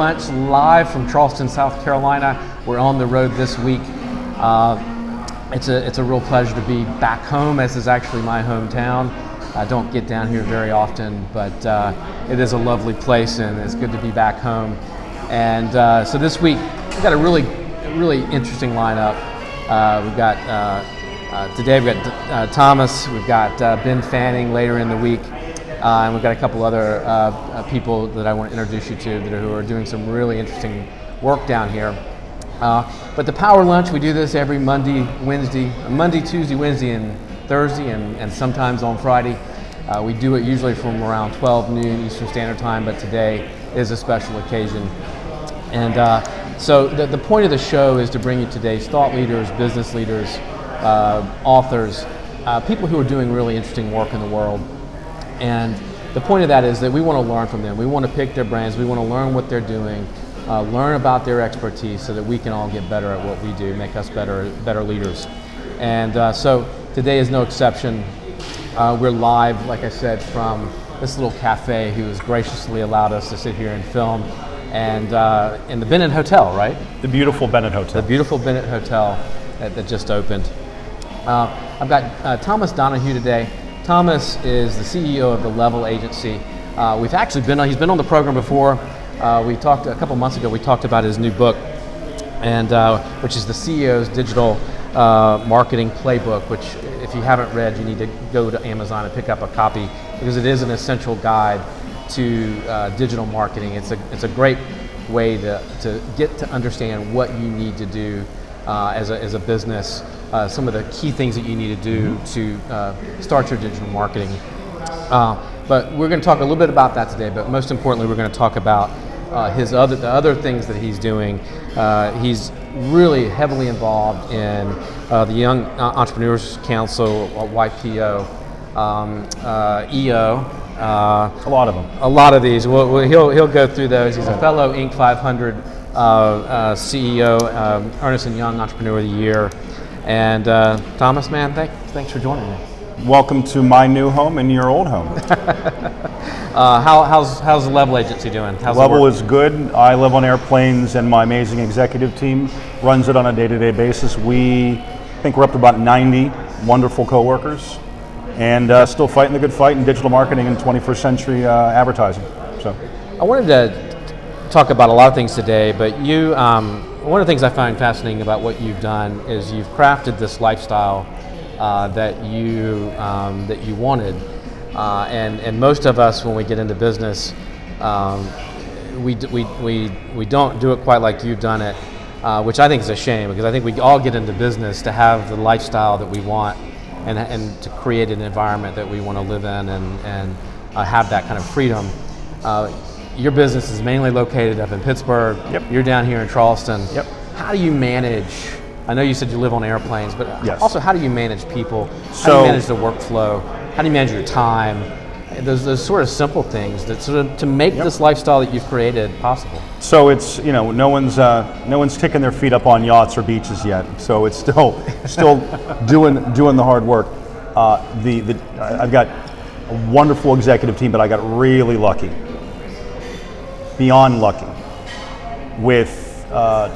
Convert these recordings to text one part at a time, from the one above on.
Lunch live from Charleston, South Carolina. We're on the road this week. It's a real pleasure to be back home. This is actually my hometown. I don't get down here very often, but it is a lovely place, and it's good to be back home. And so this week we've got a really interesting lineup. We've got today we've got Thomas. We've got Ben Fanning later in the week. And we've got a couple other people that I want to introduce you to who are doing some really interesting work down here. But the Power Lunch, we do this every Monday, Tuesday, Wednesday, and Thursday, and sometimes on Friday. We do it usually from around 12 noon Eastern Standard Time, but today is a special occasion. And so the point of the show is to bring you today's thought leaders, business leaders, authors, people who are doing really interesting work in the world. And the point of that is that we want to learn from them. We want to pick their brains. We want to learn what they're doing, learn about their expertise so that we can all get better at what we do, make us better leaders. And so today is no exception. We're live, like I said, from this little cafe who has graciously allowed us to sit here and film, and in the Bennett Hotel, right? The beautiful Bennett Hotel. The beautiful Bennett Hotel that just opened. I've got Thomas Donohoe today. Thomas is the CEO of the Level Agency. We've actually he's been on the program before. We talked a couple months ago, we talked about his new book, and which is the CEO's Digital Marketing Playbook, which if you haven't read, you need to go to Amazon and pick up a copy because it is an essential guide to digital marketing. It's a great way to get to understand what you need to do as a business, some of the key things that you need to do to start your digital marketing. But we're going to talk a little bit about that today, but most importantly, we're going to talk about the other things that he's doing. He's really heavily involved in the Young Entrepreneurs Council, YPO, EO. A lot of them. A lot of these. He'll go through those. He's a fellow Inc. 500 CEO, Ernst & Young Entrepreneur of the Year. And Thomas, man, thanks for joining me. Welcome to my new home and your old home. How's the Level Agency doing? Level is good. I live on airplanes, and my amazing executive team runs it on a day-to-day basis. I think we're up to about 90 wonderful coworkers, and still fighting the good fight in digital marketing and 21st century advertising. So, I wanted to talk about a lot of things today, but you, one of the things I find fascinating about what you've done is you've crafted this lifestyle that you wanted, and most of us, when we get into business, we don't do it quite like you've done it, which I think is a shame, because I think we all get into business to have the lifestyle that we want, and to create an environment that we want to live in, and have that kind of freedom. Your business is mainly located up in Pittsburgh. Yep. You're down here in Charleston. Yep. How do you manage? I know you said you live on airplanes, but yes. Also, how do you manage people? How do you manage the workflow? How do you manage your time? Those sort of simple things that sort of to make this lifestyle that you've created possible. So it's, no one's kicking their feet up on yachts or beaches yet. So it's still doing the hard work. I've got a wonderful executive team, but I got really lucky, beyond lucky, with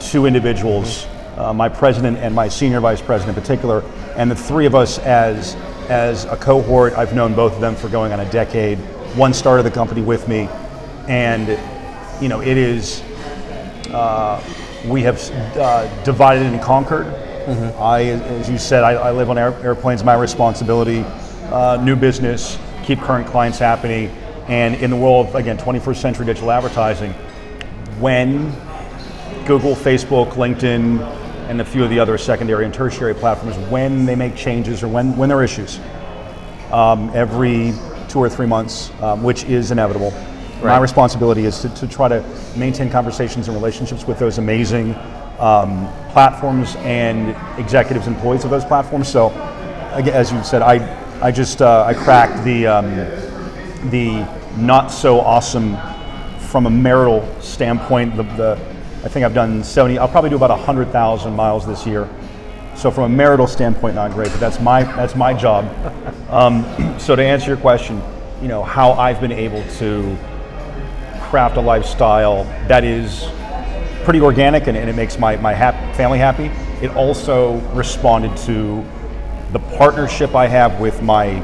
two individuals. My president and my senior vice president in particular, and the three of us as a cohort. I've known both of them for going on a decade. One started the company with me, and it is, we have divided and conquered. Mm-hmm. As you said, I live on airplanes. My responsibility, new business, keep current clients happy, and in the world of, again, 21st century digital advertising, when Google, Facebook, LinkedIn, and a few of the other secondary and tertiary platforms, when they make changes or when there are issues, every 2 or 3 months, which is inevitable. Right. My responsibility is to try to maintain conversations and relationships with those amazing platforms and executives, employees of those platforms. So, again, as you said, I cracked the not so awesome from a marital standpoint. I think I've done 70. I'll probably do about 100,000 miles this year. So from a marital standpoint, not great, but that's my job. So to answer your question, how I've been able to craft a lifestyle that is pretty organic and it makes my family happy. It also responded to the partnership I have with my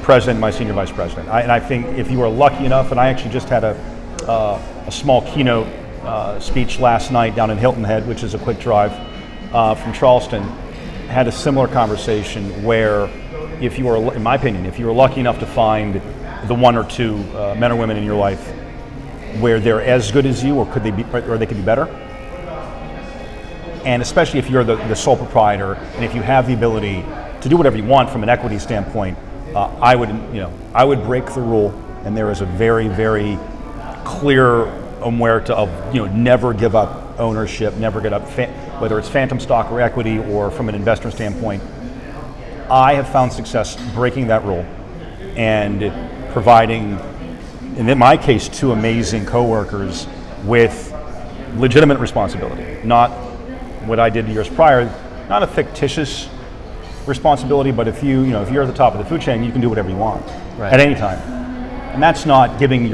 president, my senior vice president. And I think if you are lucky enough, and I actually just had a small keynote speech last night down in Hilton Head, which is a quick drive from Charleston, had a similar conversation where if you are, in my opinion, if you are lucky enough to find the one or two men or women in your life where they're as good as you, or they could be better, and especially if you're the sole proprietor, and if you have the ability to do whatever you want from an equity standpoint, I would break the rule, and there is a very, very clear omerta of never give up ownership, never give up whether it's phantom stock or equity, or from an investor standpoint. I have found success breaking that rule and providing, in my case, two amazing coworkers with legitimate responsibility, not what I did years prior, not a fictitious responsibility, but if you're at the top of the food chain, you can do whatever you want at any time, and that's not giving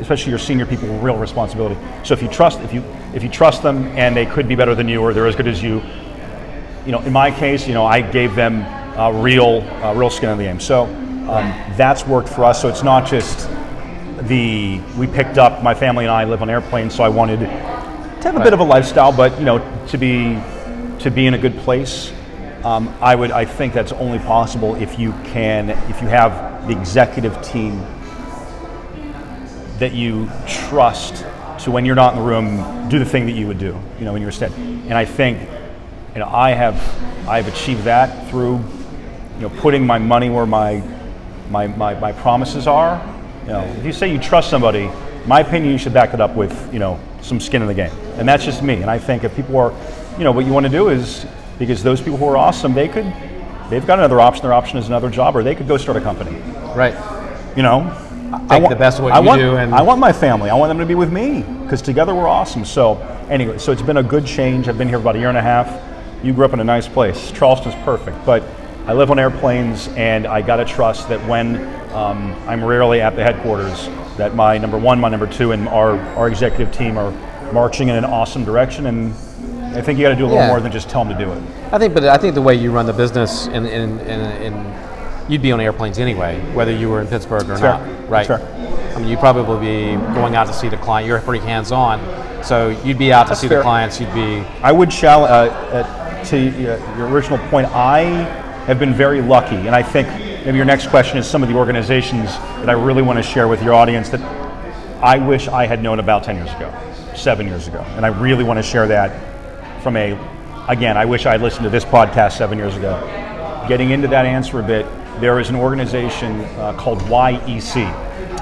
especially your senior people, real responsibility. So if you trust them, and they could be better than you, or they're as good as you, in my case, I gave them real skin in the game. So that's worked for us. So it's not just we picked up, my family and I live on airplanes, so I wanted to have a bit of a lifestyle, but to be in a good place. I think that's only possible if you have the executive team that you trust to, when you're not in the room, do the thing that you would do, in your stead. And I think, I've achieved that through, putting my money where my promises are. If you say you trust somebody, my opinion, you should back it up with, some skin in the game. And that's just me. And I think if people are, what you want to do is, because those people who are awesome, they've got another option. Their option is another job, or they could go start a company. Right. Take the best of what you do. I want my family. I want them to be with me, because together we're awesome. So anyway, so it's been a good change. I've been here about a year and a half. You grew up in a nice place. Charleston's perfect, but I live on airplanes, and I got to trust that when I'm rarely at the headquarters, that my number one, my number two, and our executive team are marching in an awesome direction. And I think you got to do a little more than just tell them to do it. I think the way you run the business, you'd be on airplanes anyway, whether you were in Pittsburgh or not, right? Sure. I mean, you'd probably be going out to see the client. You're pretty hands-on, so you'd be out to see the clients. You'd be. I would challenge to your original point. I have been very lucky, and I think maybe your next question is some of the organizations that I really want to share with your audience that I wish I had known about 10 years ago, 7 years ago, and I really want to share that from I wish I had listened to this podcast 7 years ago. Getting into that answer a bit, there is an organization called YEC.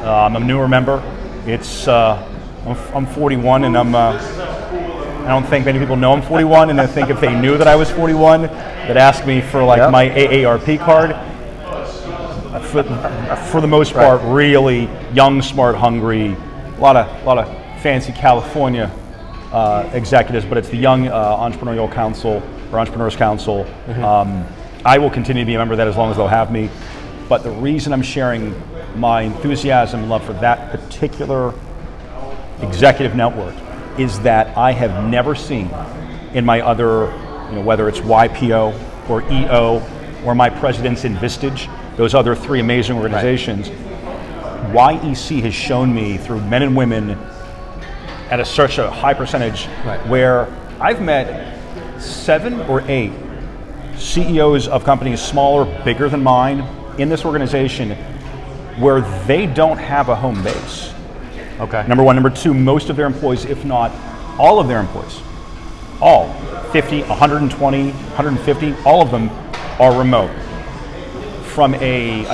I'm a newer member. It's I'm 41, and I don't think many people know I'm 41, and I think if they knew that I was 41, they'd ask me for my AARP card. For the most part, really young, smart, hungry, a lot of fancy California executives, but it's the Young Entrepreneurial Council, or Entrepreneurs Council. I will continue to be a member of that as long as they'll have me. But the reason I'm sharing my enthusiasm and love for that particular executive network is that I have never seen in my other, whether it's YPO or EO or my presidents in Vistage, those other three amazing organizations, YEC has shown me through men and women at such a high percentage where I've met 7 or 8 CEOs of companies smaller, bigger than mine in this organization where they don't have a home base. Okay. Number one. Number two, most of their employees, if not all of their employees, all 50, 120, 150, all of them are remote. From I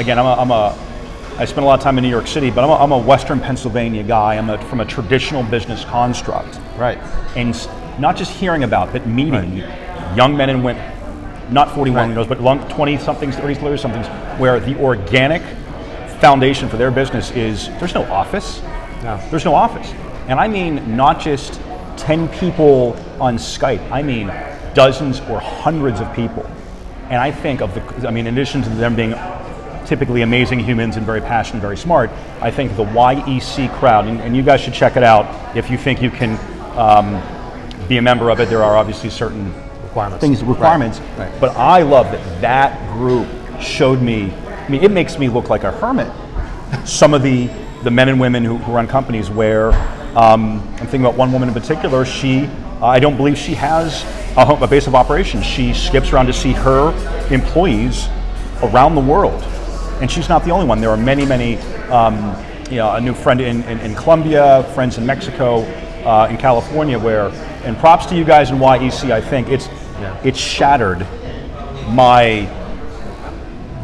spent a lot of time in New York City, but I'm a Western Pennsylvania guy. I'm from a traditional business construct. Right. And not just hearing about, but meeting young men and women, not 41 years, but 20-somethings, 30-somethings, where the organic foundation for their business is there's no office. No. There's no office. And I mean not just 10 people on Skype. I mean dozens or hundreds of people. And I think in addition to them being typically amazing humans and very passionate, very smart. I think the YEC crowd, and you guys should check it out if you think you can be a member of it. There are obviously certain requirements. Right. But I love that group showed me, I mean, it makes me look like a hermit. Some of the men and women who run companies where, I'm thinking about one woman in particular, I don't believe she has a base of operations. She skips around to see her employees around the world. And she's not the only one. There are many, a new friend in Colombia, friends in Mexico, in California, and props to you guys in YEC, I think it's shattered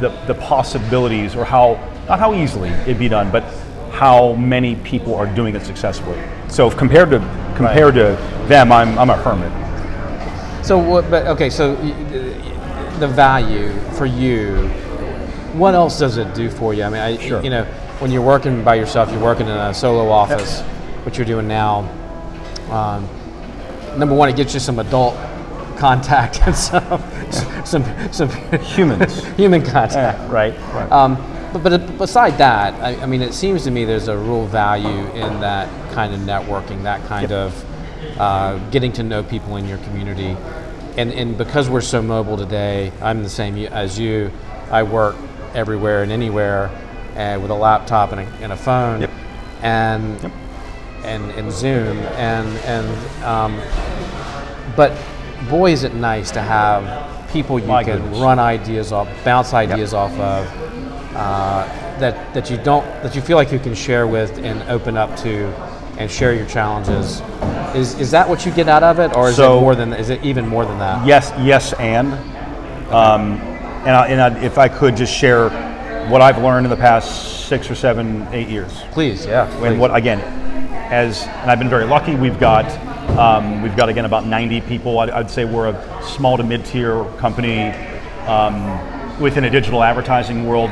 the possibilities, or not how easily it'd be done, but how many people are doing it successfully. So compared to them, I'm a hermit. So the value for you, what else does it do for you? I mean, when you're working by yourself, you're working in a solo office, what you're doing now, number one, it gets you some adult contact and some human contact, right? But beside that, I mean, it seems to me there's a real value in that kind of networking, that kind of getting to know people in your community. And because we're so mobile today, I'm the same as you. I work everywhere and anywhere with a laptop and a phone and Zoom but boy, is it nice to have people you can run ideas off, bounce ideas off of, that you feel like you can share with and open up to and share your challenges. Is that what you get out of it, or is it even more than that? Yes, and if I could just share what I've learned in the past 6 or 7, 8 years. Please, yeah. And what again, and I've been very lucky. We've got again about 90 people. I'd say we're a small to mid-tier company within a digital advertising world,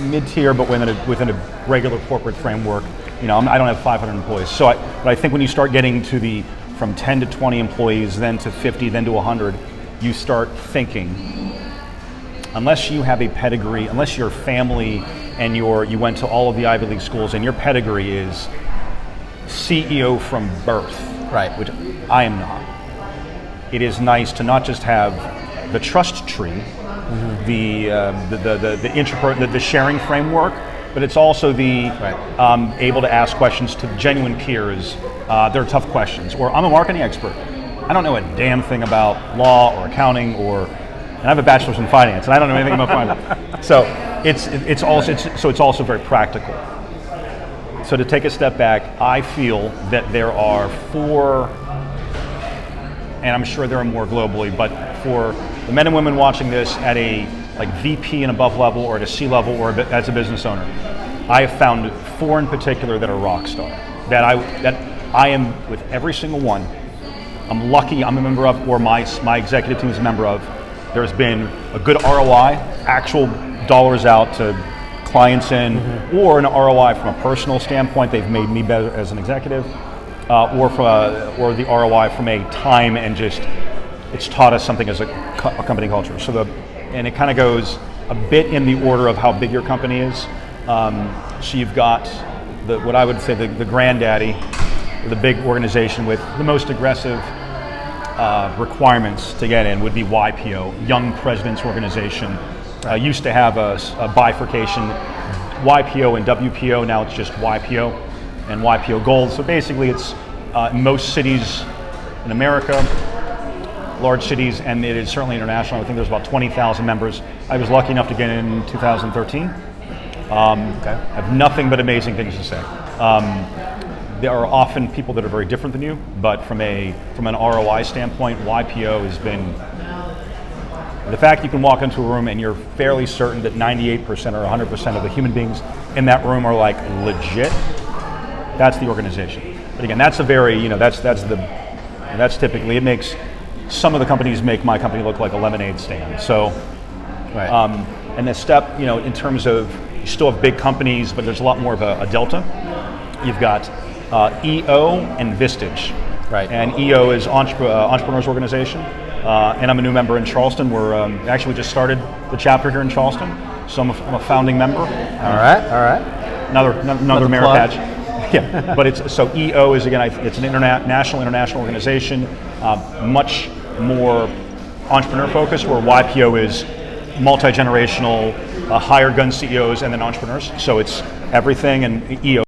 mid-tier, but within a regular corporate framework. I don't have 500 employees. But I think when you start getting to from 10 to 20 employees, then to 50, then to 100, you start thinking, unless you have a pedigree, unless your family and you went to all of the Ivy League schools and your pedigree is CEO from birth, right? Which I am not. It is nice to not just have the trust tree, the sharing framework, but it's also able to ask questions to genuine peers. They're tough questions. Or I'm a marketing expert. I don't know a damn thing about law or accounting, and I have a bachelor's in finance, and I don't know anything about finance. So it's also very practical. So to take a step back, I feel that there are 4, and I'm sure there are more globally, but for the men and women watching this at a VP and above level, or at a C level, or as a business owner, I have found 4 in particular that are rock star. That I am with every single one. I'm lucky I'm a member of, or my executive team is a member of. There's been a good ROI, actual dollars out to clients in, or an ROI from a personal standpoint. They've made me better as an executive, or the ROI from a time and just it's taught us something as a company culture. So and it kind of goes a bit in the order of how big your company is. So you've got what I would say the granddaddy, the big organization with the most aggressive requirements to get in would be YPO, Young Presidents Organization. Used to have a bifurcation, YPO and WPO. Now it's just YPO and YPO Gold. So basically, it's in most cities in America, large cities, and it is certainly international. I think there's about 20,000 members. I was lucky enough to get in 2013. I have nothing but amazing things to say. There are often people that are very different than you, but from an ROI standpoint, YPO has been the fact you can walk into a room and you're fairly certain that 98% or 100% of the human beings in that room are legit. That's the organization. But again, that's a very that's typically, it makes some of the companies make my company look like a lemonade stand. So, and the step, in terms of, you still have big companies, but there's a lot more of a delta. You've got EO and Vistage. Right. And EO is Entrepreneurs Organization. And I'm a new member in Charleston. Actually we just started the chapter here in Charleston, so I'm a founding member. All right. Another merit plug. badge. Yeah, but so EO is, again, it's an international organization, much more entrepreneur focused, where YPO is multi-generational, hired gun CEOs and then entrepreneurs. So it's everything, and EO